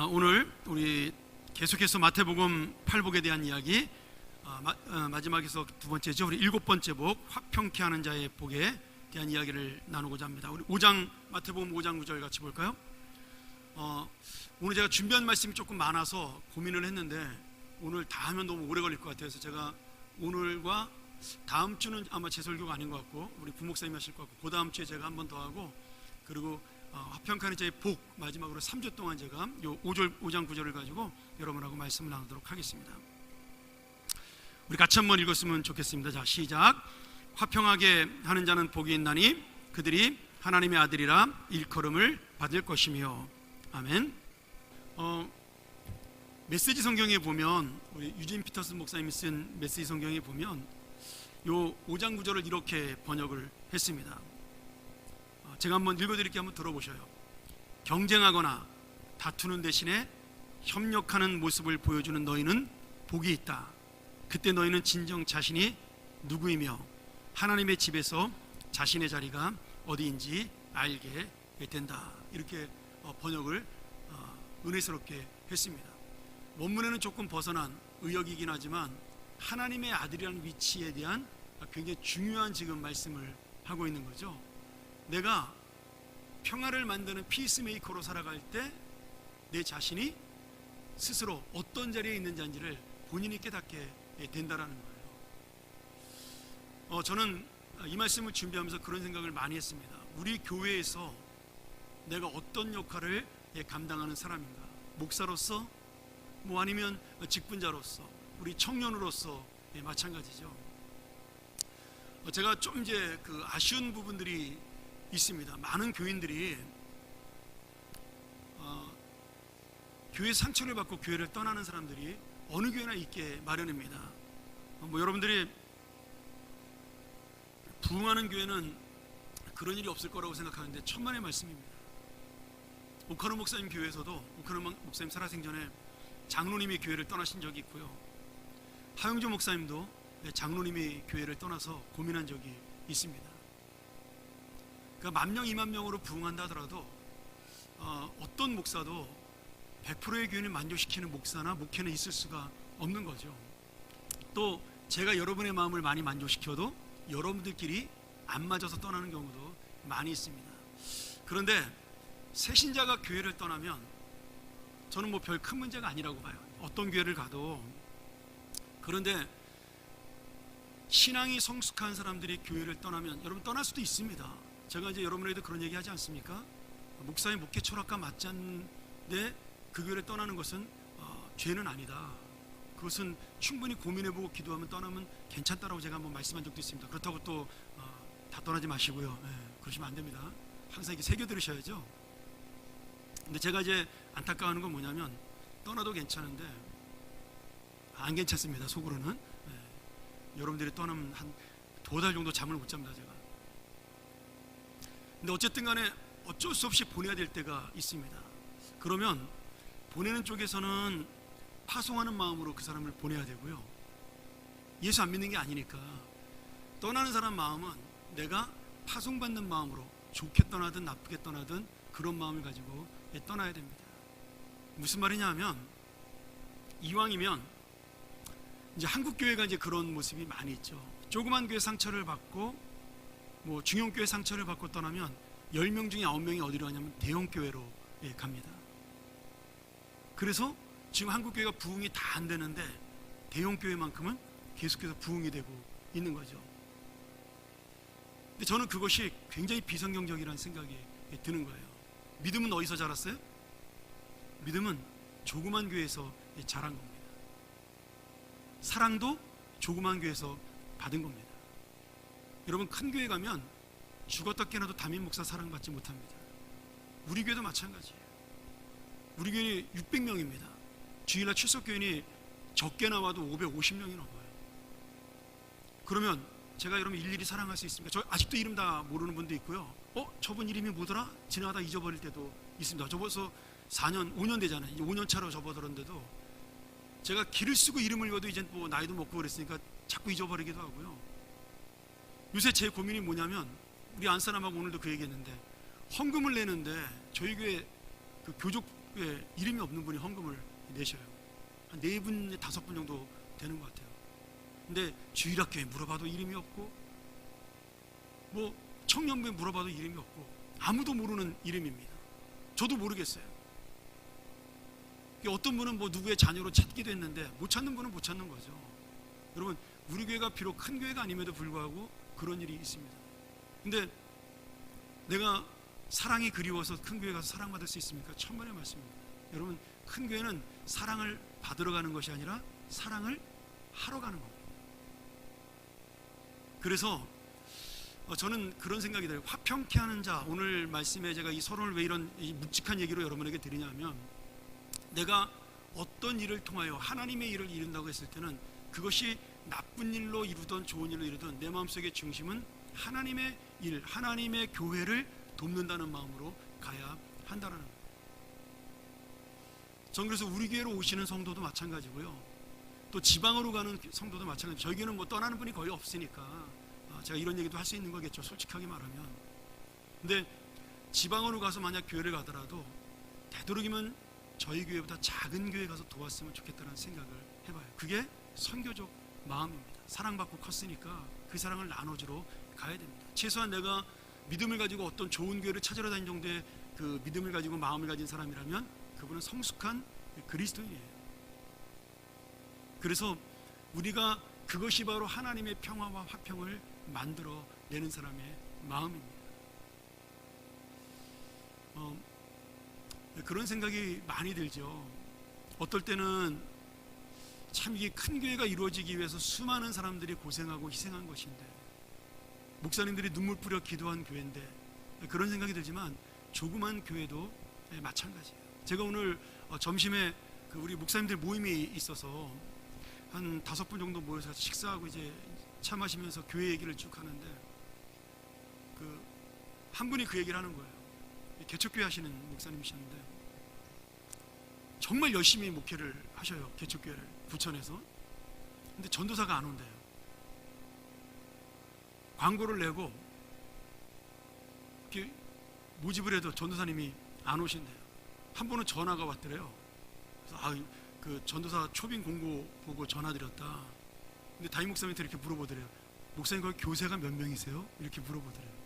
오늘 우리 계속해서 마태복음 8복에 대한 이야기, 마지막에서 두 번째죠. 우리 7번째 복, 화평케 하는 자의 복에 대한 이야기를 나누고자 합니다. 우리 마태복음 5장 9절 같이 볼까요? 오늘 제가 준비한 말씀이 조금 많아서 고민을 했는데 오늘 다 하면 너무 오래 걸릴 것 같아서 제가 오늘과 다음 주는 아마 제 설교가 아닌 것 같고 우리 부목사님이 하실 것 같고 그 다음 주에 제가 한 번 더 하고, 그리고 화평케 하는 자의 복 마지막으로 3주 동안 제가 요 5장 9절을 가지고 여러분하고 말씀을 나누도록 하겠습니다. 우리 같이 한번 읽었으면 좋겠습니다. 자, 시작. 화평하게 하는 자는 복이 있나니 그들이 하나님의 아들이라 일컬음을 받을 것이며. 아멘. 메시지 성경에 보면, 우리 유진 피터슨 목사님이 쓴 메시지 성경에 보면 요 5장 9절을 이렇게 번역을 했습니다. 제가 한번 읽어드릴게요. 한번 들어보셔요. 경쟁하거나 다투는 대신에 협력하는 모습을 보여주는 너희는 복이 있다. 그때 너희는 진정 자신이 누구이며 하나님의 집에서 자신의 자리가 어디인지 알게 된다. 이렇게 번역을 은혜스럽게 했습니다. 원문에는 조금 벗어난 의역이긴 하지만 하나님의 아들이라는 위치에 대한 굉장히 중요한 지금 말씀을 하고 있는 거죠. 내가 평화를 만드는 피스메이커로 살아갈 때 내 자신이 스스로 어떤 자리에 있는지를 본인이 깨닫게 된다라는 거예요. 저는 이 말씀을 준비하면서 그런 생각을 많이 했습니다. 우리 교회에서 내가 어떤 역할을 감당하는 사람인가, 목사로서 뭐 아니면 직분자로서, 우리 청년으로서 마찬가지죠. 제가 좀 이제 아쉬운 부분들이 있습니다. 많은 교인들이 교회 상처를 받고 교회를 떠나는 사람들이 어느 교회나 있게 마련입니다. 여러분들이 부흥하는 교회는 그런 일이 없을 거라고 생각하는데 천만의 말씀입니다. 오카노 목사님 교회에서도 오카노 목사님 살아생전에 장로님이 교회를 떠나신 적이 있고요. 하영조 목사님도 장로님이 교회를 떠나서 고민한 적이 있습니다. 그러니까 10,000명, 20,000명으로 부흥한다 하더라도 어떤 목사도 100%의 교인을 만족시키는 목사나 목회는 있을 수가 없는 거죠. 또 제가 여러분의 마음을 많이 만족시켜도 여러분들끼리 안 맞아서 떠나는 경우도 많이 있습니다. 그런데 새신자가 교회를 떠나면 저는 뭐 별 큰 문제가 아니라고 봐요. 어떤 교회를 가도. 그런데 신앙이 성숙한 사람들이 교회를 떠나면, 여러분 떠날 수도 있습니다. 제가 이제 여러분에게도 그런 얘기 하지 않습니까? 목사님 목회 철학과 맞지 않는데 그 교회를 떠나는 것은 죄는 아니다. 그것은 충분히 고민해보고 기도하면 떠나면 괜찮다라고 제가 한번 말씀한 적도 있습니다. 그렇다고 또 다 떠나지 마시고요. 그러시면 안 됩니다. 항상 이렇게 새겨 들으셔야죠. 근데 제가 이제 안타까워하는 건 뭐냐면, 떠나도 괜찮은데 안 괜찮습니다. 속으로는. 여러분들이 떠나면 한 2달 정도 잠을 못 잡니다. 제가. 근데 어쨌든 간에 어쩔 수 없이 보내야 될 때가 있습니다. 그러면 보내는 쪽에서는 파송하는 마음으로 그 사람을 보내야 되고요. 예수 안 믿는 게 아니니까 떠나는 사람 마음은 내가 파송받는 마음으로, 좋게 떠나든 나쁘게 떠나든 그런 마음을 가지고 떠나야 됩니다. 무슨 말이냐 하면, 이왕이면 이제 한국 교회가 이제 그런 모습이 많이 있죠. 조그만 교회 상처를 받고 뭐 중형교회 상처를 받고 떠나면 10명 중에 9명이 어디로 가냐면 대형교회로 갑니다. 그래서 지금 한국교회가 부흥이 다 안 되는데 대형교회만큼은 계속해서 부흥이 되고 있는 거죠. 근데 저는 그것이 굉장히 비성경적이라는 생각이 드는 거예요. 믿음은 어디서 자랐어요? 믿음은 조그만 교회에서 자란 겁니다. 사랑도 조그만 교회에서 받은 겁니다. 여러분, 큰 교회 가면 죽었다 깨어나도 담임 목사 사랑받지 못합니다. 우리 교회도 마찬가지예요. 우리 교회는 600명입니다. 주일날 출석교인이 적게 나와도 550명이 넘어요. 그러면 제가 여러분 일일이 사랑할 수 있습니까? 저 아직도 이름 다 모르는 분도 있고요. 저분 이름이 뭐더라? 지나가다 잊어버릴 때도 있습니다. 접어서 4년, 5년 되잖아요. 5년 차로 접어들었는데도 제가 길을 쓰고 이름을 읽어도 이제 뭐 나이도 먹고 그랬으니까 자꾸 잊어버리기도 하고요. 요새 제 고민이 뭐냐면, 우리 안사람하고 오늘도 그 얘기했는데, 헌금을 내는데 저희 교회 그 교족 이름이 없는 분이 헌금을 내셔요. 한 4분, 5분 정도 되는 것 같아요. 근데 주일학교에 물어봐도 이름이 없고, 뭐 청년부에 물어봐도 이름이 없고, 아무도 모르는 이름입니다. 저도 모르겠어요. 어떤 분은 뭐 누구의 자녀로 찾기도 했는데 못 찾는 분은 못 찾는 거죠. 여러분, 우리 교회가 비록 큰 교회가 아님에도 불구하고 그런 일이 있습니다. 근데 내가 사랑이 그리워서 큰 교회 가서 사랑받을 수 있습니까? 천만의 말씀입니다. 여러분, 큰 교회는 사랑을 받으러 가는 것이 아니라 사랑을 하러 가는 겁니다. 그래서 저는 그런 생각이 들어요. 화평케 하는 자, 오늘 말씀에 제가 이 서론을 왜 이런 묵직한 얘기로 여러분에게 드리냐면, 내가 어떤 일을 통하여 하나님의 일을 이룬다고 했을 때는 그것이 나쁜 일로 이루든 좋은 일로 이루든 내 마음속의 중심은 하나님의 일, 하나님의 교회를 돕는다는 마음으로 가야 한다는 거예요. 전 그래서 우리 교회로 오시는 성도도 마찬가지고요, 또 지방으로 가는 성도도 마찬가지. 저희 교회는 뭐 떠나는 분이 거의 없으니까 제가 이런 얘기도 할 수 있는 거겠죠, 솔직하게 말하면. 근데 지방으로 가서 만약 교회를 가더라도 되도록이면 저희 교회보다 작은 교회 가서 도왔으면 좋겠다는 생각을 해봐요. 그게 선교적 마음입니다. 사랑받고 컸으니까 그 사랑을 나눠주러 가야 됩니다. 최소한 내가 믿음을 가지고 어떤 좋은 교회를 찾으러 다닌 정도의 그 믿음을 가지고 마음을 가진 사람이라면 그분은 성숙한 그리스도인이에요. 그래서 우리가 그것이 바로 하나님의 평화와 화평을 만들어 내는 사람의 마음입니다. 그런 생각이 많이 들죠. 어떨 때는 참 이게 큰 교회가 이루어지기 위해서 수많은 사람들이 고생하고 희생한 것인데, 목사님들이 눈물 뿌려 기도한 교회인데, 그런 생각이 들지만 조그만 교회도 마찬가지예요. 제가 오늘 점심에 우리 목사님들 모임이 있어서 한 5분 정도 모여서 식사하고 이제 차 마시면서 교회 얘기를 쭉 하는데, 한 분이 그 얘기를 하는 거예요. 개척교회 하시는 목사님이셨는데 정말 열심히 목회를 하셔요. 개척교회를 부천에서. 근데 전도사가 안 온대요. 광고를 내고 이렇게 모집을 해도 전도사님이 안 오신대요. 한 번은 전화가 왔더래요. 그래서 그 전도사 초빙 공고 보고 전화드렸다. 근데 담임 목사님한테 이렇게 물어보더래요. 목사님, 거기 교세가 몇 명이세요? 이렇게 물어보더래요.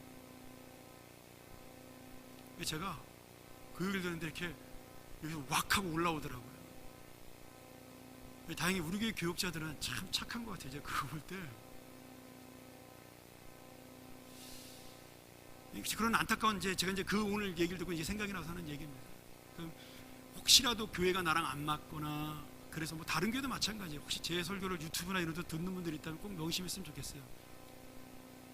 제가 그 얘기를 듣는데 이렇게 여기서 왁 하고 올라오더라고요. 다행히 우리 교회 교육자들은 참 착한 것 같아요. 제가 그거 볼 때. 그런 안타까운, 제가 이제 그 오늘 얘기를 듣고 이제 생각이 나서 하는 얘기입니다. 혹시라도 교회가 나랑 안 맞거나, 그래서 뭐 다른 교회도 마찬가지예요. 혹시 제 설교를 유튜브나 이런 데 듣는 분들이 있다면 꼭 명심했으면 좋겠어요.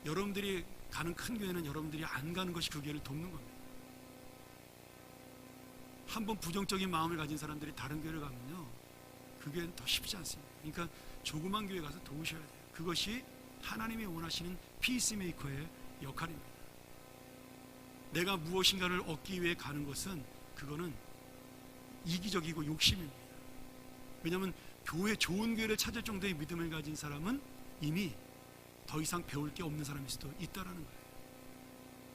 여러분들이 가는 큰 교회는 여러분들이 안 가는 것이 그 교회를 돕는 겁니다. 한번 부정적인 마음을 가진 사람들이 다른 교회를 가면요, 그 교회는 더 쉽지 않습니다. 그러니까 조그만 교회 가서 도우셔야 돼요. 그것이 하나님이 원하시는 피스메이커의 역할입니다. 내가 무엇인가를 얻기 위해 가는 것은 그거는 이기적이고 욕심입니다. 왜냐하면 좋은 교회를 찾을 정도의 믿음을 가진 사람은 이미 더 이상 배울 게 없는 사람일 수도 있다라는 거예요.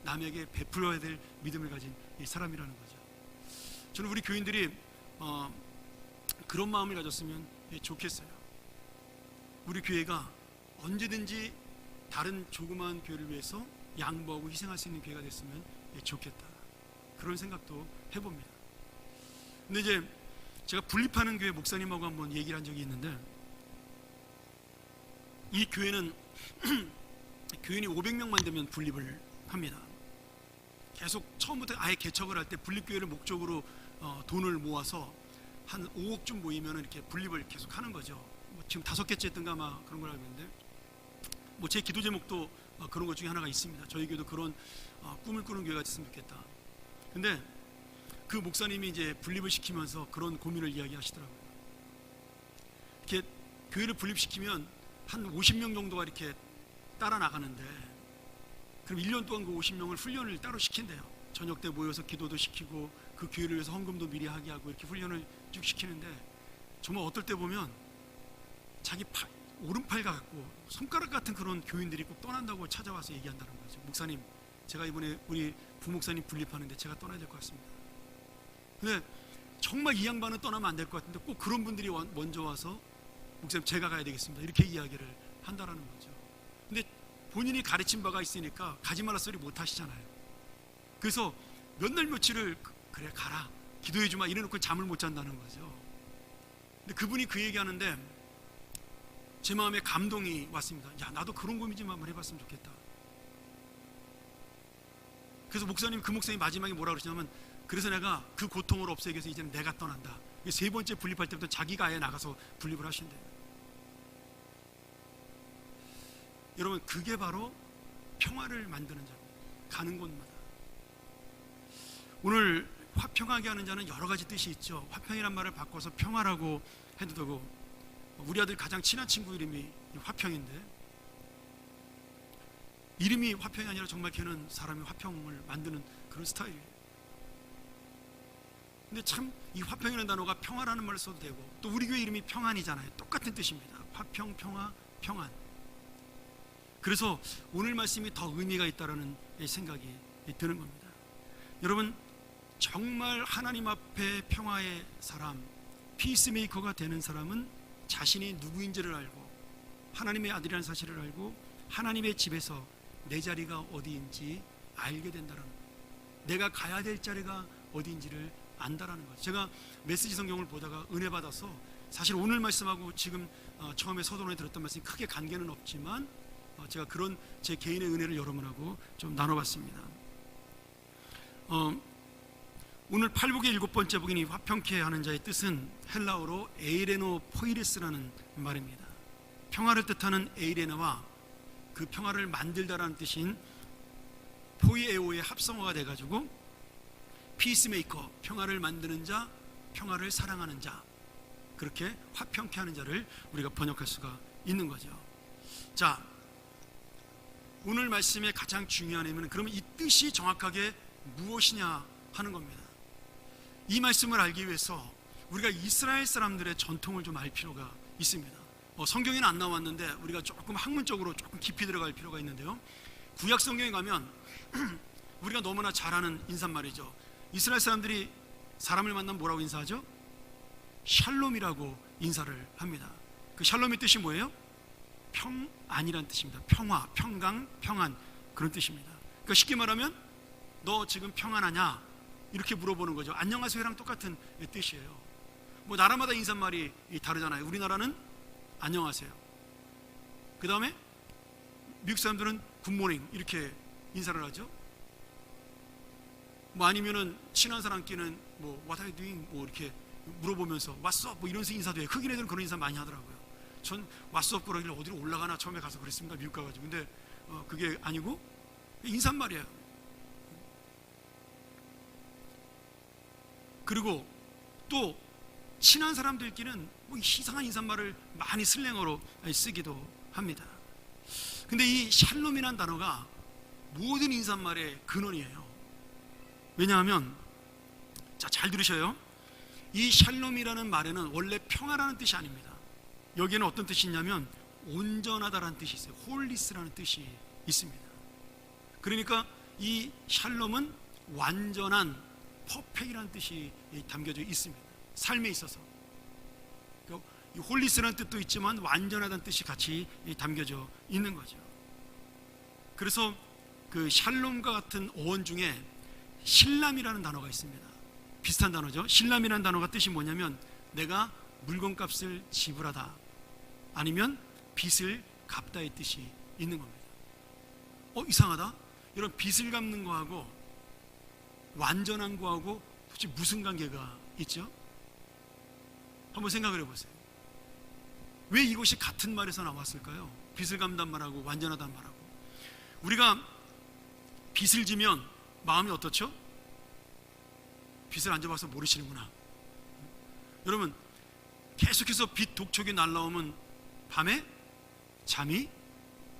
남에게 베풀어야 될 믿음을 가진 이 사람이라는 거죠. 저는 우리 교인들이 그런 마음을 가졌으면 좋겠어요. 우리 교회가 언제든지 다른 조그마한 교회를 위해서 양보하고 희생할 수 있는 교회가 됐으면 좋겠다, 그런 생각도 해봅니다. 근데 이제 제가 분립하는 교회 목사님하고 한번 얘기를 한 적이 있는데, 이 교회는 교인이 500명만 되면 분립을 합니다. 계속 처음부터 아예 개척을 할 때 분립교회를 목적으로 돈을 모아서 한 5억쯤 모이면 이렇게 분립을 계속 하는 거죠. 지금 5개째 했던가 아마 그런 걸 알고 있는데, 제 기도 제목도 그런 것 중에 하나가 있습니다. 저희 교회도 그런 꿈을 꾸는 교회가 됐으면 좋겠다. 근데 그 목사님이 이제 분립을 시키면서 그런 고민을 이야기하시더라고요. 이렇게 교회를 분립시키면 한 50명 정도가 이렇게 따라 나가는데, 그럼 1년 동안 그 50명을 훈련을 따로 시킨대요. 저녁 때 모여서 기도도 시키고 그 교회를 위해서 헌금도 미리 하게 하고 이렇게 훈련을 쭉 시키는데, 정말 어떨 때 보면 자기 오른팔 같고 손가락 같은 그런 교인들이 꼭 떠난다고 찾아와서 얘기한다는 거죠. 목사님, 제가 이번에 우리 부목사님 분립하는데 제가 떠나야 될 것 같습니다. 근데 정말 이 양반은 떠나면 안 될 것 같은데 꼭 그런 분들이 먼저 와서 목사님 제가 가야 되겠습니다 이렇게 이야기를 한다라는 거죠. 근데 본인이 가르친 바가 있으니까 가지 말라 소리 못 하시잖아요. 그래서 몇 날 며칠을 그래 가라 기도해 주마 이래놓고 잠을 못 잔다는 거죠. 근데 그분이 그 얘기하는데 제 마음에 감동이 왔습니다. 야, 나도 그런 고민 좀 한번 해봤으면 좋겠다. 그래서 그 목사님 마지막에 뭐라 그러시냐면, 그래서 내가 그 고통을 없애기 위해서 이제는 내가 떠난다. 세 번째 분립할 때부터 자기가 아예 나가서 분립을 하신대요. 여러분, 그게 바로 평화를 만드는 자입니다. 가는 곳마다. 오늘 화평하게 하는 자는 여러 가지 뜻이 있죠. 화평이란 말을 바꿔서 평화라고 해도 되고, 우리 아들 가장 친한 친구 이름이 화평인데, 이름이 화평이 아니라 정말 걔는 사람이 화평을 만드는 그런 스타일이에요. 근데 참 이 화평이라는 단어가 평화라는 말을 써도 되고, 또 우리 교회 이름이 평안이잖아요. 똑같은 뜻입니다. 화평, 평화, 평안. 그래서 오늘 말씀이 더 의미가 있다라는 생각이 드는 겁니다. 여러분, 정말 하나님 앞에 평화의 사람, 피스메이커가 되는 사람은 자신이 누구인지를 알고, 하나님의 아들이라는 사실을 알고, 하나님의 집에서 내 자리가 어디인지 알게 된다는 거예요. 내가 가야 될 자리가 어디인지를 안다라는 거예요. 제가 메시지 성경을 보다가 은혜 받아서, 사실 오늘 말씀하고 지금 처음에 서론에 들었던 말씀이 크게 관계는 없지만 제가 그런 제 개인의 은혜를 여러분하고 좀 나눠봤습니다. 오늘 팔복의 7번째 복인 이 화평케 하는 자의 뜻은 헬라어로 에이레노 포이레스라는 말입니다. 평화를 뜻하는 에이레노와 그 평화를 만들다라는 뜻인 포이에오의 합성어가 돼가지고 피스메이커, 평화를 만드는 자, 평화를 사랑하는 자, 그렇게 화평케 하는 자를 우리가 번역할 수가 있는 거죠. 자, 오늘 말씀의 가장 중요한 의미는 그러면 이 뜻이 정확하게 무엇이냐 하는 겁니다. 이 말씀을 알기 위해서 우리가 이스라엘 사람들의 전통을 좀 알 필요가 있습니다. 성경에는 안 나왔는데 우리가 조금 학문적으로 조금 깊이 들어갈 필요가 있는데요. 구약 성경에 가면 우리가 너무나 잘 아는 인사말이죠. 이스라엘 사람들이 사람을 만나면 뭐라고 인사하죠? 샬롬이라고 인사를 합니다. 그 샬롬의 뜻이 뭐예요? 평안이란 뜻입니다. 평화, 평강, 평안, 그런 뜻입니다. 그러니까 쉽게 말하면 너 지금 평안하냐? 이렇게 물어보는 거죠. 안녕하세요랑 똑같은 뜻이에요. 뭐 나라마다 인사말이 다르잖아요. 우리나라는 안녕하세요. 그 다음에 미국 사람들은 굿모닝 이렇게 인사를 하죠. 뭐 아니면은 친한 사람끼리는 뭐 What are you doing? 뭐 이렇게 물어보면서 What's up? 뭐 이런 식의 인사도 해요. 흑인 애들은 그런 인사 많이 하더라고요. 전 What's up? 그러길래 어디로 올라가나 처음에 가서 그랬습니다. 미국 가가지고. 근데 그게 아니고 인사말이에요. 그리고 또 친한 사람들끼리는 뭐 이상한 인사말을 많이 슬랭어로 쓰기도 합니다. 근데 이 샬롬이라는 단어가 모든 인사말의 근원이에요. 왜냐하면, 자, 잘 들으셔요. 이 샬롬이라는 말에는 원래 평화라는 뜻이 아닙니다. 여기에는 어떤 뜻이 있냐면 온전하다라는 뜻이 있어요. 홀리스라는 뜻이 있습니다. 그러니까 이 샬롬은 완전한, 퍼펙이라는 뜻이 담겨져 있습니다. 삶에 있어서 이 홀리스라는 뜻도 있지만 완전하다는 뜻이 같이 담겨져 있는 거죠. 그래서 그 샬롬과 같은 어원 중에 실람이라는 단어가 있습니다. 비슷한 단어죠. 실람이라는 단어가 뜻이 뭐냐면 내가 물건값을 지불하다, 아니면 빚을 갚다의 뜻이 있는 겁니다. 이상하다. 이런 빚을 갚는 거하고 완전한 거하고 도대체 무슨 관계가 있죠? 한번 생각을 해보세요. 왜 이것이 같은 말에서 나왔을까요? 빚을 갚는 말하고 완전하다는 말하고. 우리가 빚을 지면 마음이 어떻죠? 빚을 안 져봐서 모르시는구나. 여러분, 계속해서 빚 독촉이 날라오면 밤에 잠이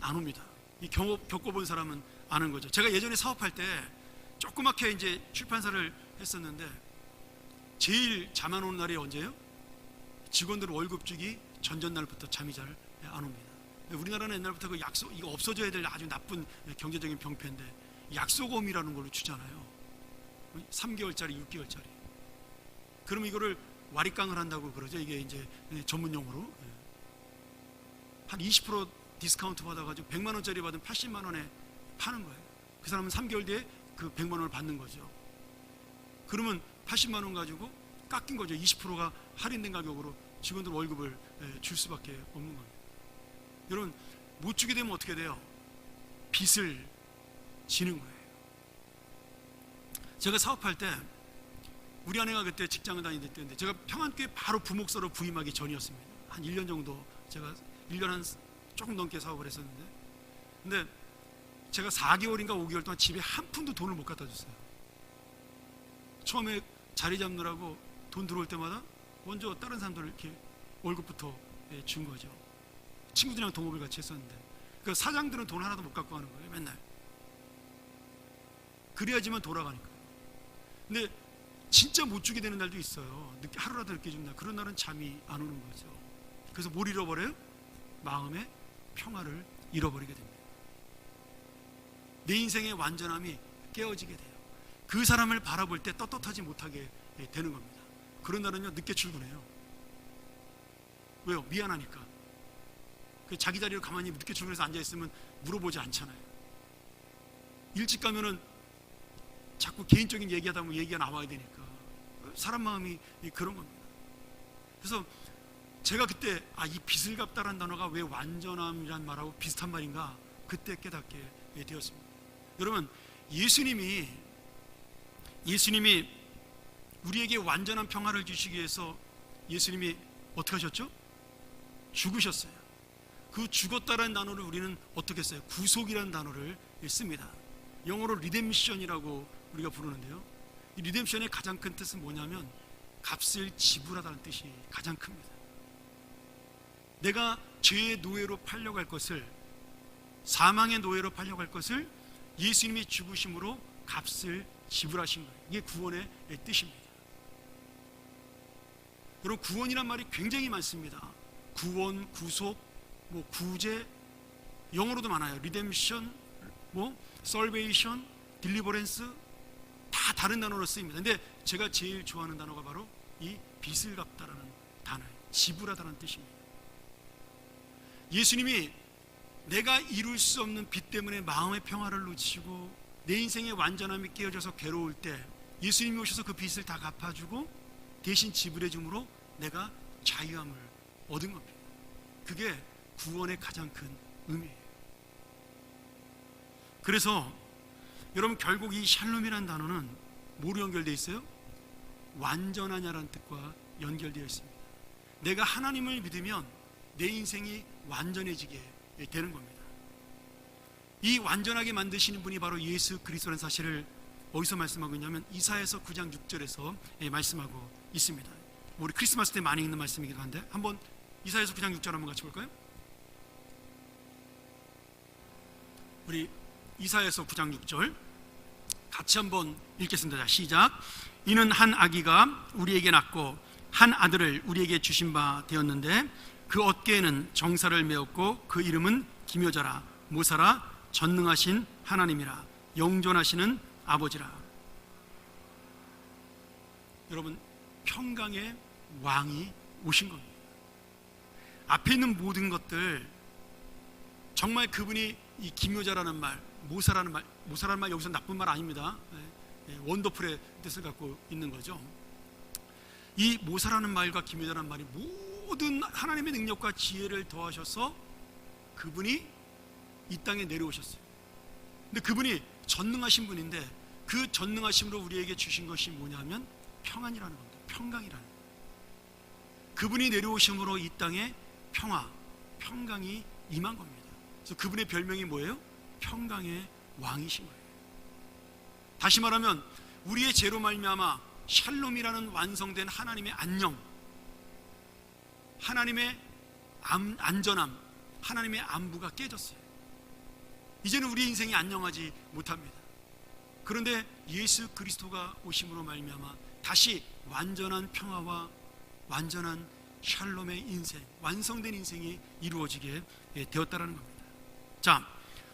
안 옵니다. 이 겪어본 사람은 아는 거죠. 제가 예전에 사업할 때 조그맣게 이제 출판사를 했었는데 제일 잠 안 오는 날이 언제예요? 직원들 월급 주기 전전날부터 잠이 잘 안 옵니다. 우리나라는 옛날부터 그 약속, 이거 없어져야 될 아주 나쁜 경제적인 병폐인데 약속음이라는 걸로 주잖아요. 3개월짜리, 6개월짜리. 그럼 이거를 와리깡을 한다고 그러죠. 이게 이제 전문 용어로. 한 20% 디스카운트 받아가지고 100만 원짜리 받으면 80만 원에 파는 거예요. 그 사람은 3개월 뒤에 그 100만 원을 받는 거죠. 그러면 80만 원 가지고 깎인 거죠. 20%가 할인된 가격으로 직원들 월급을 줄 수밖에 없는 겁니다. 여러분, 못 주게 되면 어떻게 돼요? 빚을 지는 거예요. 제가 사업할 때 우리 아내가 그때 직장을 다니던 때인데, 제가 평안교회 바로 부목사로 부임하기 전이었습니다. 한 1년 정도, 제가 1년 한 조금 넘게 사업을 했었는데, 근데 제가 4개월인가 5개월 동안 집에 한 푼도 돈을 못 갖다 줬어요. 처음에 자리 잡느라고 돈 들어올 때마다 먼저 다른 사람들 이렇게 월급부터 준 거죠. 친구들이랑 동업을 같이 했었는데, 그 사장들은 돈 하나도 못 갖고 가는 거예요. 맨날 그래야지만 돌아가니까. 근데 진짜 못 주게 되는 날도 있어요. 하루라도 늦게 준 날. 그런 날은 잠이 안 오는 거죠. 그래서 뭘 잃어버려요? 마음의 평화를 잃어버리게 됩니다. 내 인생의 완전함이 깨어지게 돼요. 그 사람을 바라볼 때 떳떳하지 못하게 되는 겁니다. 그런 날은요, 늦게 출근해요. 왜요? 미안하니까. 자기 자리로 가만히 늦게 출근해서 앉아있으면 물어보지 않잖아요. 일찍 가면은 자꾸 개인적인 얘기하다 보면 얘기가 나와야 되니까. 사람 마음이 그런 겁니다. 그래서 제가 그때 이 빚을 갚다라는 단어가 왜 완전함이란 말하고 비슷한 말인가, 그때 깨닫게 되었습니다. 여러분, 예수님이 우리에게 완전한 평화를 주시기 위해서 예수님이 어떻게 하셨죠? 죽으셨어요. 그 죽었다라는 단어를 우리는 어떻게 써요? 구속이라는 단어를 씁니다. 영어로 리뎀션이라고 우리가 부르는데요, 이 리뎀션의 가장 큰 뜻은 뭐냐면 값을 지불하다는 뜻이 가장 큽니다. 내가 죄의 노예로 팔려갈 것을, 사망의 노예로 팔려갈 것을 예수님이 죽으심으로 값을 지불하신 거예요. 이게 구원의 뜻입니다. 여러분, 구원이란 말이 굉장히 많습니다. 구원, 구속, 구제, 영어로도 많아요. 리뎀션, salvation, deliverance, 다 다른 단어로 쓰입니다. 근데 제가 제일 좋아하는 단어가 바로 이 빚을 갚다라는 단어예요. 지불하다는 뜻입니다. 예수님이 내가 이룰 수 없는 빚 때문에 마음의 평화를 놓치고 내 인생의 완전함이 깨어져서 괴로울 때 예수님이 오셔서 그 빚을 다 갚아주고 대신 지불해 줌으로 내가 자유함을 얻은 겁니다. 그게 구원의 가장 큰 의미예요. 그래서 여러분, 결국 이 샬롬이라는 단어는 뭐로 연결되어 있어요? 완전하냐라는 뜻과 연결되어 있습니다. 내가 하나님을 믿으면 내 인생이 완전해지게 되는 겁니다. 이 완전하게 만드시는 분이 바로 예수 그리스도라는 사실을 어디서 말씀하고 있냐면 이사야서 9장 6절에서 말씀하고 있습니다. 우리 크리스마스 때 많이 읽는 말씀이기도 한데, 한번 이사야서 9장 6절 한번 같이 볼까요? 우리 이사야서 9장 6절 같이 한번 읽겠습니다. 자, 시작. 이는 한 아기가 우리에게 낳고 한 아들을 우리에게 주신 바 되었는데 그 어깨에는 정사를 메었고 그 이름은 기묘자라, 모사라, 전능하신 하나님이라, 영존하시는 아버지라. 여러분, 평강의 왕이 오신 겁니다. 앞에 있는 모든 것들, 정말 그분이 이 기묘자라는 말, 모사라는 말 여기서 나쁜 말 아닙니다. 원더풀의 뜻을 갖고 있는 거죠. 이 모사라는 말과 기묘자라는 말이 모든 하나님의 능력과 지혜를 더하셔서 그분이 이 땅에 내려오셨어요. 근데 그분이 전능하신 분인데 그 전능하심으로 우리에게 주신 것이 뭐냐면 평안이라는 겁니다. 평강이라는 겁니다. 그분이 내려오심으로 이 땅에 평강이 임한 겁니다. 그래서 그분의 별명이 뭐예요? 평강의 왕이신 거예요. 다시 말하면 우리의 죄로 말미암아 샬롬이라는 완성된 하나님의 안녕, 하나님의 안전함, 하나님의 안부가 깨졌어요. 이제는 우리 인생이 안녕하지 못합니다. 그런데 예수 그리스도가 오심으로 말미암아 다시 완전한 평화와 완전한 샬롬의 인생, 완성된 인생이 이루어지게 되었다라는 겁니다. 자,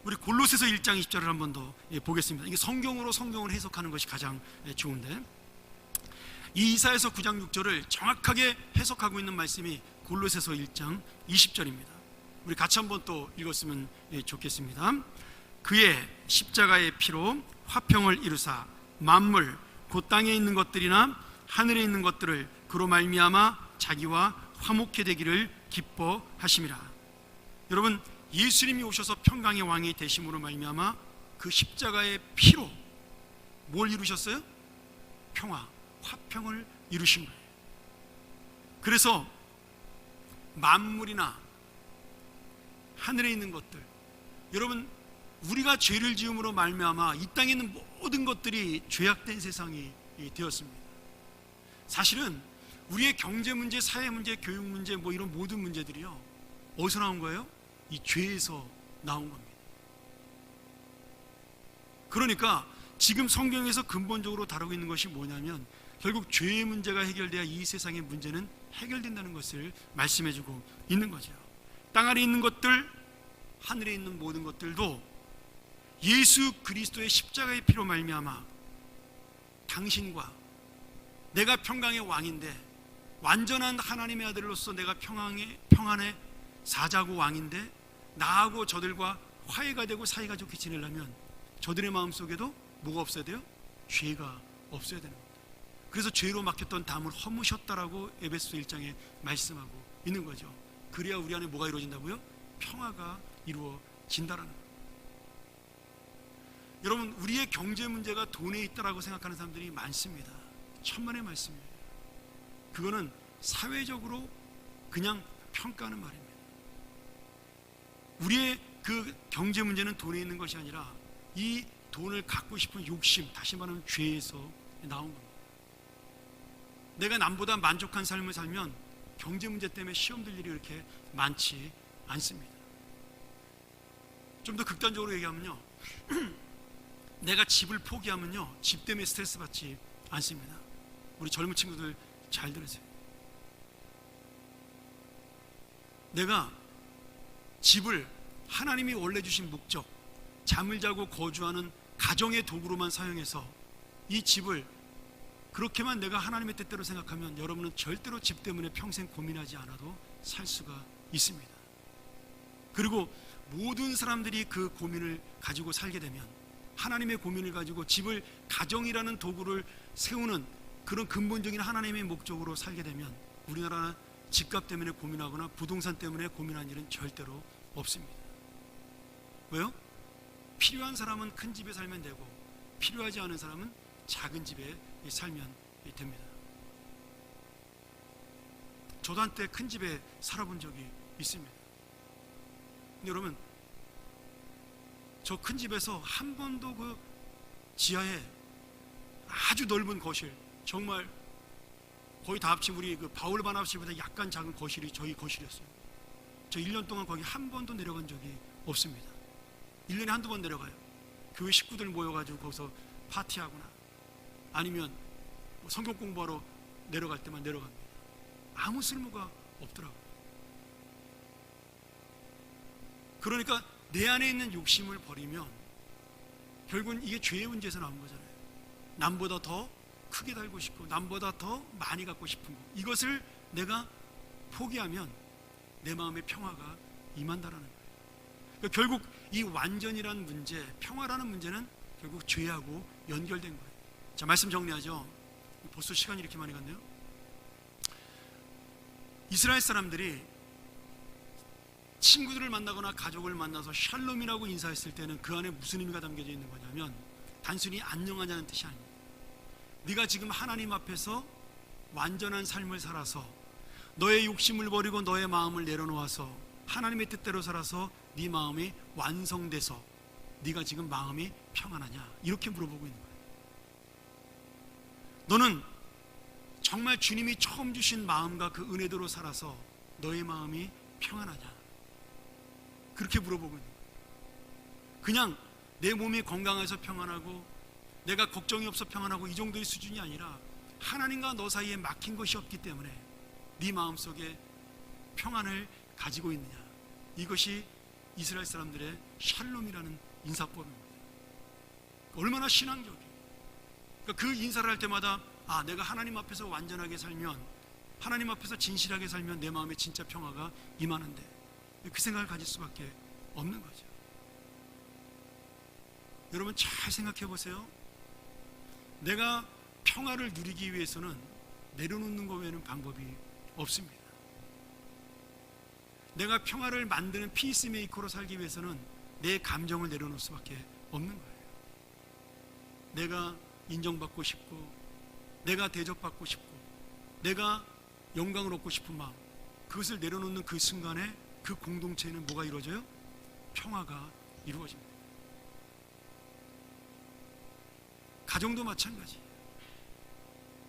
우리 골로새서 1장 20절을 한 번 더 보겠습니다. 이게 성경을 해석하는 것이 가장 좋은데, 이 이사야서 9장 6절을 정확하게 해석하고 있는 말씀이 골로새서 1장 20절입니다. 우리 같이 한번 또 읽었으면 좋겠습니다. 그의 십자가의 피로 화평을 이루사 만물 곧 땅에 있는 것들이나 하늘에 있는 것들을 그로 말미암아 자기와 화목케 되기를 기뻐하심이라. 여러분, 예수님이 오셔서 평강의 왕이 되심으로 말미암아 그 십자가의 피로 뭘 이루셨어요? 평화, 화평을 이루신 거예요. 그래서 만물이나 하늘에 있는 것들, 여러분, 우리가 죄를 지음으로 말미암아 이 땅에 있는 모든 것들이 죄악된 세상이 되었습니다. 사실은 우리의 경제 문제, 사회 문제, 교육 문제, 이런 모든 문제들이요, 어디서 나온 거예요? 이 죄에서 나온 겁니다. 그러니까 지금 성경에서 근본적으로 다루고 있는 것이 뭐냐면, 결국 죄의 문제가 해결돼야 이 세상의 문제는 해결된다는 것을 말씀해주고 있는 거죠. 땅 아래 있는 것들, 하늘에 있는 모든 것들도 예수 그리스도의 십자가의 피로 말미암아 당신과 내가 평강의 왕인데, 완전한 하나님의 아들로서 내가 평안의 사자고 왕인데, 나하고 저들과 화해가 되고 사이가 좋게 지내려면 저들의 마음속에도 뭐가 없어야 돼요? 죄가 없어야 되는 겁니다. 그래서 죄로 막혔던 담을 허무셨다라고 에베소 1장에 말씀하고 있는 거죠. 그래야 우리 안에 뭐가 이루어진다고요? 평화가 이루어진다라는 거예요. 여러분, 우리의 경제 문제가 돈에 있다라고 생각하는 사람들이 많습니다. 천만의 말씀이에요. 그거는 사회적으로 그냥 평가하는 말입니다. 우리의 그 경제 문제는 돈에 있는 것이 아니라 이 돈을 갖고 싶은 욕심, 다시 말하면 죄에서 나온 겁니다. 내가 남보다 만족한 삶을 살면 경제 문제 때문에 시험 들 일이 그렇게 많지 않습니다. 좀 더 극단적으로 얘기하면요, 내가 집을 포기하면요, 집 때문에 스트레스 받지 않습니다. 우리 젊은 친구들 잘 들으세요. 내가 집을 하나님이 원래 주신 목적, 잠을 자고 거주하는 가정의 도구로만 사용해서 이 집을 그렇게만 내가 하나님의 뜻대로 생각하면 여러분은 절대로 집 때문에 평생 고민하지 않아도 살 수가 있습니다. 그리고 모든 사람들이 그 고민을 가지고 살게 되면, 하나님의 고민을 가지고 집을 가정이라는 도구를 세우는 그런 근본적인 하나님의 목적으로 살게 되면 우리나라는 집값 때문에 고민하거나 부동산 때문에 고민하는 일은 절대로 없습니다. 왜요? 필요한 사람은 큰 집에 살면 되고 필요하지 않은 사람은 작은 집에 살면 됩니다. 저도 한때 큰 집에 살아본 적이 있습니다. 근데 여러분, 저 큰 집에서 한 번도 그 지하에 아주 넓은 거실, 정말 거의 다 합치면 우리 그 바울반 합치보다 약간 작은 거실이 저희 거실이었어요. 저 1년 동안 거기 한 번도 내려간 적이 없습니다. 1년에 한두 번 내려가요. 교회 식구들 모여가지고 거기서 파티하거나 아니면 성경 공부하러 내려갈 때만 내려갑니다. 아무 쓸모가 없더라고요. 그러니까 내 안에 있는 욕심을 버리면 결국은 이게 죄의 문제에서 나온 거잖아요. 남보다 더 크게 달고 싶고 남보다 더 많이 갖고 싶은 거, 이것을 내가 포기하면 내 마음의 평화가 임한다라는 거예요. 그러니까 결국 이 완전이라는 문제, 평화라는 문제는 결국 죄하고 연결된 거예요. 자, 말씀 정리하죠. 벌써 시간이 이렇게 많이 갔네요. 이스라엘 사람들이 친구들을 만나거나 가족을 만나서 샬롬이라고 인사했을 때는 그 안에 무슨 의미가 담겨져 있는 거냐면 단순히 안녕하냐는 뜻이 아닙니다. 네가 지금 하나님 앞에서 완전한 삶을 살아서 너의 욕심을 버리고 너의 마음을 내려놓아서 하나님의 뜻대로 살아서 네 마음이 완성돼서 네가 지금 마음이 평안하냐, 이렇게 물어보고 있는 거예요. 너는 정말 주님이 처음 주신 마음과 그 은혜대로 살아서 너의 마음이 평안하냐, 그렇게 물어보고 있는 거예요. 그냥 내 몸이 건강해서 평안하고 내가 걱정이 없어 평안하고 이 정도의 수준이 아니라 하나님과 너 사이에 막힌 것이 없기 때문에 네 마음속에 평안을 가지고 있느냐, 이것이 이스라엘 사람들의 샬롬이라는 인사법입니다. 얼마나 신앙적이에요. 그러니까 그 인사를 할 때마다 내가 하나님 앞에서 완전하게 살면, 하나님 앞에서 진실하게 살면 내 마음에 진짜 평화가 임하는데, 그 생각을 가질 수밖에 없는 거죠. 여러분 잘 생각해 보세요. 내가 평화를 누리기 위해서는 내려놓는 것 외에는 방법이 없습니다. 내가 평화를 만드는 피스메이커로 살기 위해서는 내 감정을 내려놓을 수밖에 없는 거예요. 내가 인정받고 싶고, 내가 대접받고 싶고, 내가 영광을 얻고 싶은 마음, 그것을 내려놓는 그 순간에 그 공동체에는 뭐가 이루어져요? 평화가 이루어집니다. 가정도 마찬가지.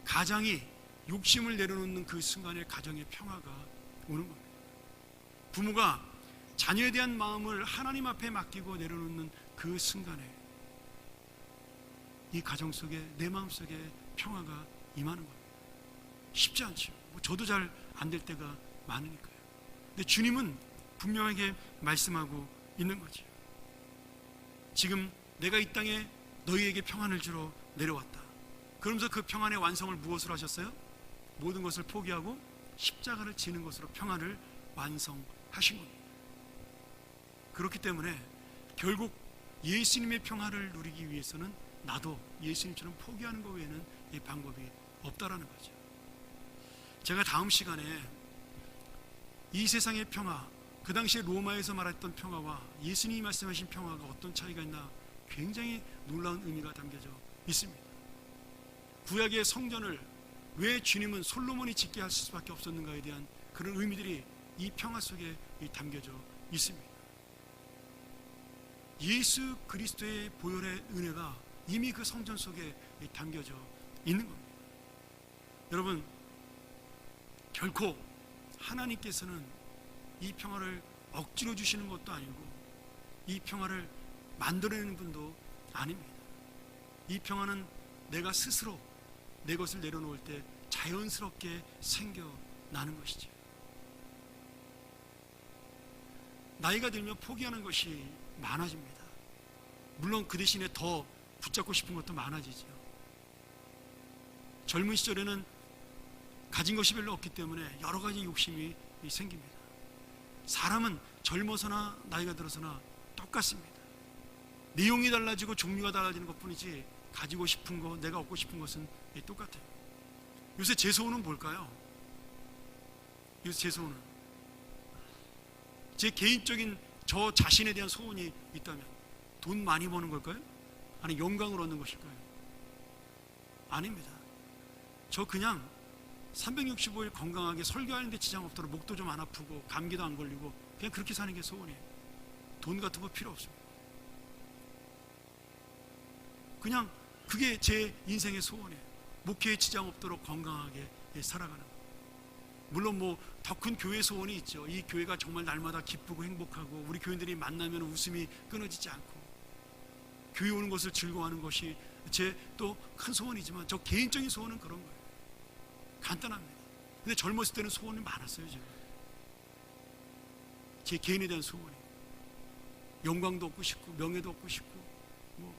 가장이 욕심을 내려놓는 그 순간에 가정의 평화가 오는 겁니다. 부모가 자녀에 대한 마음을 하나님 앞에 맡기고 내려놓는 그 순간에 이 가정 속에, 내 마음 속에 평화가 임하는 겁니다. 쉽지 않죠. 저도 잘 안 될 때가 많으니까요. 근데 주님은 분명하게 말씀하고 있는 거죠. 지금 내가 이 땅에 너희에게 평안을 주러 내려왔다. 그러면서 그 평안의 완성을 무엇으로 하셨어요? 모든 것을 포기하고 십자가를 지는 것으로 평안을 완성하신 겁니다. 그렇기 때문에 결국 예수님의 평안을 누리기 위해서는 나도 예수님처럼 포기하는 것 외에는 이 방법이 없다라는 거죠. 제가 다음 시간에 이 세상의 평화, 그 당시에 로마에서 말했던 평화와 예수님이 말씀하신 평화가 어떤 차이가 있나 굉장히 놀라운 의미가 담겨져 있습니다. 구약의 성전을 왜 주님은 솔로몬이 짓게 하실 수밖에 없었는가에 대한 그런 의미들이 이 평화 속에 담겨져 있습니다. 예수 그리스도의 보혈의 은혜가 이미 그 성전 속에 담겨져 있는 겁니다. 여러분, 결코 하나님께서는 이 평화를 억지로 주시는 것도 아니고 이 평화를 만들어내는 분도 아닙니다. 이 평화는 내가 스스로 내 것을 내려놓을 때 자연스럽게 생겨나는 것이죠. 나이가 들면 포기하는 것이 많아집니다. 물론 그 대신에 더 붙잡고 싶은 것도 많아지죠. 젊은 시절에는 가진 것이 별로 없기 때문에 여러 가지 욕심이 생깁니다. 사람은 젊어서나 나이가 들어서나 똑같습니다. 내용이 달라지고 종류가 달라지는 것뿐이지 가지고 싶은 것, 내가 얻고 싶은 것은 똑같아요. 요새 제 소원은 뭘까요? 요새 제 소원은 제 개인적인 저 자신에 대한 소원이 있다면 돈 많이 버는 걸까요? 아니 영광을 얻는 것일까요? 아닙니다. 저 그냥 365일 건강하게 설교하는데 지장 없도록 목도 좀 안 아프고 감기도 안 걸리고 그냥 그렇게 사는 게 소원이에요. 돈 같은 거 필요 없습니다. 그냥 그게 제 인생의 소원이에요. 목회에 지장 없도록 건강하게 살아가는 거. 물론 뭐 더 큰 교회 소원이 있죠. 이 교회가 정말 날마다 기쁘고 행복하고 우리 교인들이 만나면 웃음이 끊어지지 않고 교회 오는 것을 즐거워하는 것이 제 또 큰 소원이지만 저 개인적인 소원은 그런 거예요. 간단합니다. 근데 젊었을 때는 소원이 많았어요. 제가 제 개인에 대한 소원이 영광도 얻고 싶고 명예도 얻고 싶고 뭐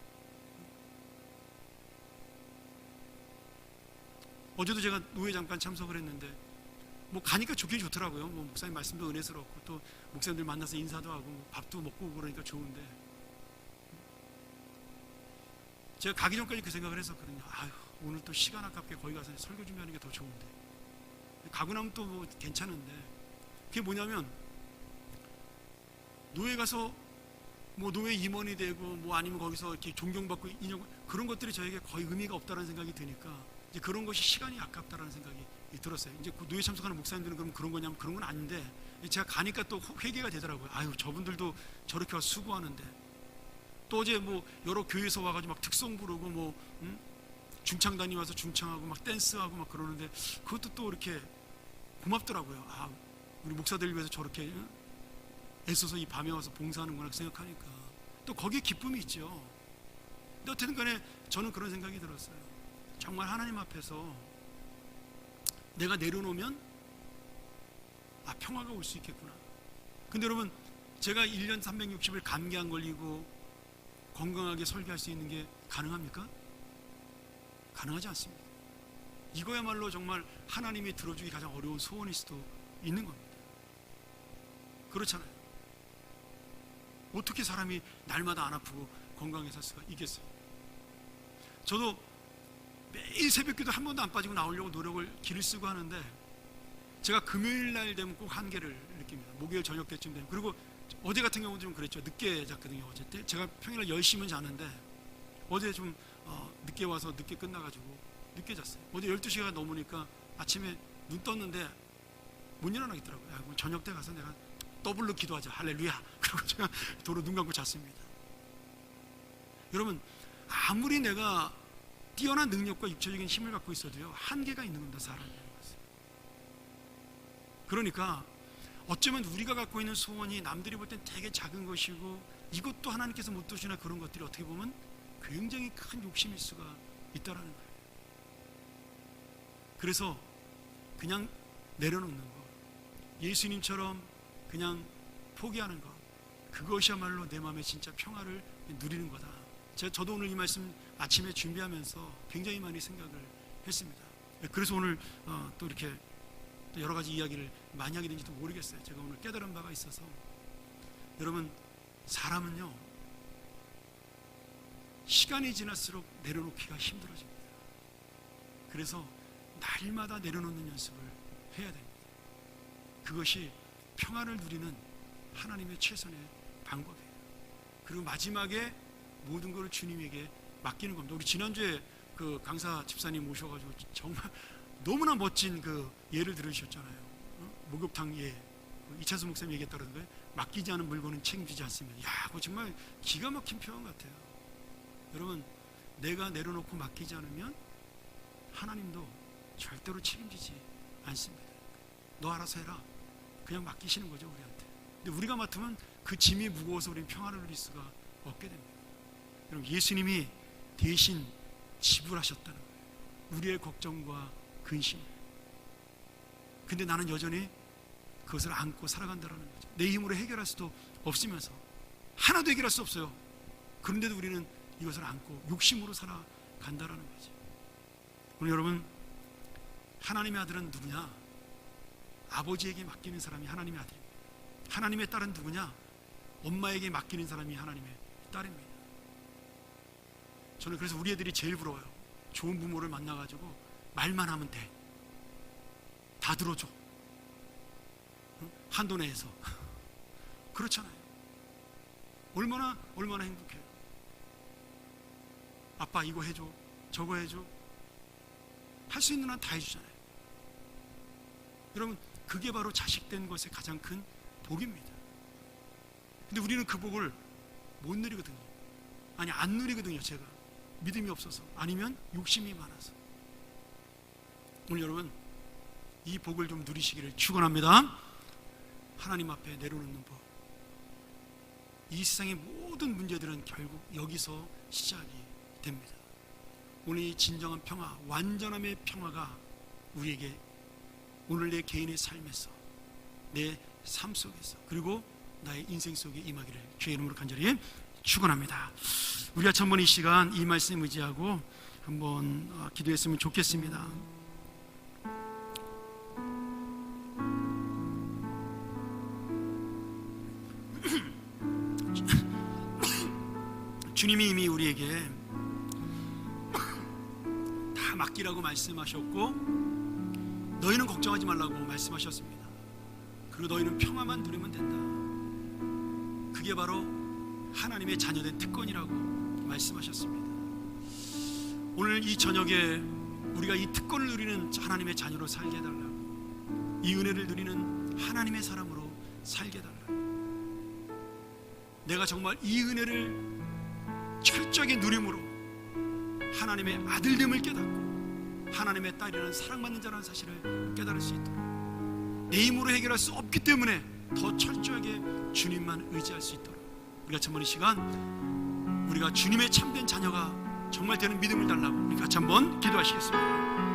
어제도 제가 노회 잠깐 참석을 했는데 뭐 가니까 좋긴 좋더라고요. 뭐 목사님 말씀도 은혜스럽고 또 목사님들 만나서 인사도 하고 뭐 밥도 먹고 그러니까 좋은데 제가 가기 전까지 그 생각을 했었거든요. 아유 오늘 또 시간 아깝게 거기 가서 설교 준비하는 게 더 좋은데 가고 나면 또 뭐 괜찮은데 그게 뭐냐면 노예 가서 뭐 노예 임원이 되고 뭐 아니면 거기서 이렇게 존경받고 인정 그런 것들이 저에게 거의 의미가 없다는 생각이 드니까 이제 그런 것이 시간이 아깝다라는 생각이 들었어요. 이제 그 노예 참석하는 목사님들은 그럼 그런 거냐면 그런 건 아닌데 제가 가니까 또 회개가 되더라고요. 아유 저분들도 저렇게 와서 수고하는데 또 어제 뭐 여러 교회에서 와가지고 막 특송 부르고 뭐 중창단이 와서 중창하고 막 댄스하고 막 그러는데 그것도 또 이렇게 고맙더라고요. 아 우리 목사들 위해서 저렇게 애써서 이 밤에 와서 봉사하는구나 생각하니까 또 거기에 기쁨이 있죠. 근데 어쨌든 간에 저는 그런 생각이 들었어요. 정말 하나님 앞에서 내가 내려놓으면 평화가 올 수 있겠구나. 근데 여러분 제가 1년 360일 감기 안 걸리고 건강하게 설교할 수 있는 게 가능합니까? 가능하지 않습니다. 이거야말로 정말 하나님이 들어주기 가장 어려운 소원일 수도 있는 겁니다. 그렇잖아요. 어떻게 사람이 날마다 안 아프고 건강하게 살 수가 있겠어요? 저도 매일 새벽기도 한 번도 안 빠지고 나오려고 노력을 기를 쓰고 하는데, 제가 금요일 날 되면 꼭 한계를 느낍니다. 목요일 저녁 때쯤 되면. 그리고 어제 같은 경우도 좀 그랬죠. 늦게 잤거든요. 어제 때 제가 평일날 10시면 자는데 어제 좀 늦게 와서 늦게 끝나가지고 늦게 잤어요. 어제 12시가 넘으니까 아침에 눈 떴는데 못 일어나겠더라고요. 야, 그럼 저녁 때 가서 내가 더블로 기도하자. 할렐루야. 그리고 제가 도로 눈 감고 잤습니다. 여러분, 아무리 내가 뛰어난 능력과 육체적인 힘을 갖고 있어도요, 한계가 있는 겁니다. 사람이. 그러니까 어쩌면 우리가 갖고 있는 소원이 남들이 볼 땐 되게 작은 것이고, 이것도 하나님께서 못 두시나, 그런 것들이 어떻게 보면 굉장히 큰 욕심일 수가 있다라는 거예요. 그래서 그냥 내려놓는 것, 예수님처럼 그냥 포기하는 것, 그것이야말로 내 마음에 진짜 평화를 누리는 거다. 저도 오늘 이 말씀 아침에 준비하면서 굉장히 많이 생각을 했습니다. 그래서 오늘 또 이렇게 여러 가지 이야기를 많이 하게 된지도 모르겠어요. 제가 오늘 깨달은 바가 있어서, 여러분, 사람은요, 시간이 지날수록 내려놓기가 힘들어집니다. 그래서 날마다 내려놓는 연습을 해야 됩니다. 그것이 평안을 누리는 하나님의 최선의 방법이에요. 그리고 마지막에 모든 것을 주님에게 맡기는 겁니다. 우리 지난주에 그 강사 집사님 모셔가지고 정말 너무나 멋진 그 예를 들으셨잖아요. 목욕탕 예, 이찬수 목사님 얘기했다는 거예요. 맡기지 않은 물건은 책임지지 않습니다. 야, 그거 정말 기가 막힌 표현 같아요. 여러분, 내가 내려놓고 맡기지 않으면 하나님도 절대로 책임지지 않습니다. 너 알아서 해라. 그냥 맡기시는 거죠, 우리한테. 근데 우리가 맡으면 그 짐이 무거워서 우리는 평안을 누릴 수가 없게 됩니다. 여러분, 예수님이 대신 지불하셨다는 거예요. 우리의 걱정과 근심. 근데 나는 여전히 그것을 안고 살아간다는 거죠. 내 힘으로 해결할 수도 없으면서, 하나도 해결할 수 없어요. 그런데도 우리는 이것을 안고 욕심으로 살아간다는 거죠. 오늘 여러분, 하나님의 아들은 누구냐? 아버지에게 맡기는 사람이 하나님의 아들입니다. 하나님의 딸은 누구냐? 엄마에게 맡기는 사람이 하나님의 딸입니다. 저는 그래서 우리 애들이 제일 부러워요. 좋은 부모를 만나가지고 말만 하면 돼. 다 들어줘. 한도 내에서. 그렇잖아요. 얼마나 행복해요. 아빠 이거 해줘, 저거 해줘. 할 수 있는 한 다 해주잖아요. 여러분, 그게 바로 자식된 것의 가장 큰 복입니다. 근데 우리는 그 복을 못 누리거든요. 아니, 안 누리거든요. 제가 믿음이 없어서, 아니면 욕심이 많아서. 오늘 여러분, 이 복을 좀 누리시기를 축원합니다. 하나님 앞에 내려놓는 법. 이 세상의 모든 문제들은 결국 여기서 시작이 됩니다. 오늘 이 진정한 평화, 완전함의 평화가 우리에게 오늘 내 개인의 삶에서, 내 삶 속에서, 그리고 나의 인생 속에 임하기를 주의 이름으로 간절히 축원합니다. 우리가 한번 이 시간 이 말씀 의지하고 한번 기도했으면 좋겠습니다. 주님이 이미 우리에게 다 맡기라고 말씀하셨고, 너희는 걱정하지 말라고 말씀하셨습니다. 그리고 너희는 평화만 누리면 된다. 그게 바로 하나님의 자녀된 특권이라고 말씀하셨습니다. 오늘 이 저녁에 우리가 이 특권을 누리는 하나님의 자녀로 살게 해달라고, 이 은혜를 누리는 하나님의 사람으로 살게 해달라고, 내가 정말 이 은혜를 철저하게 누림으로 하나님의 아들됨을 깨닫고 하나님의 딸이라는 사랑받는 자라는 사실을 깨달을 수 있도록, 내 힘으로 해결할 수 없기 때문에 더 철저하게 주님만 의지할 수 있도록, 우리가 한번 이 시간 우리가 주님의 참된 자녀가 정말 되는 믿음을 달라고 우리 같이 한번 기도하시겠습니다.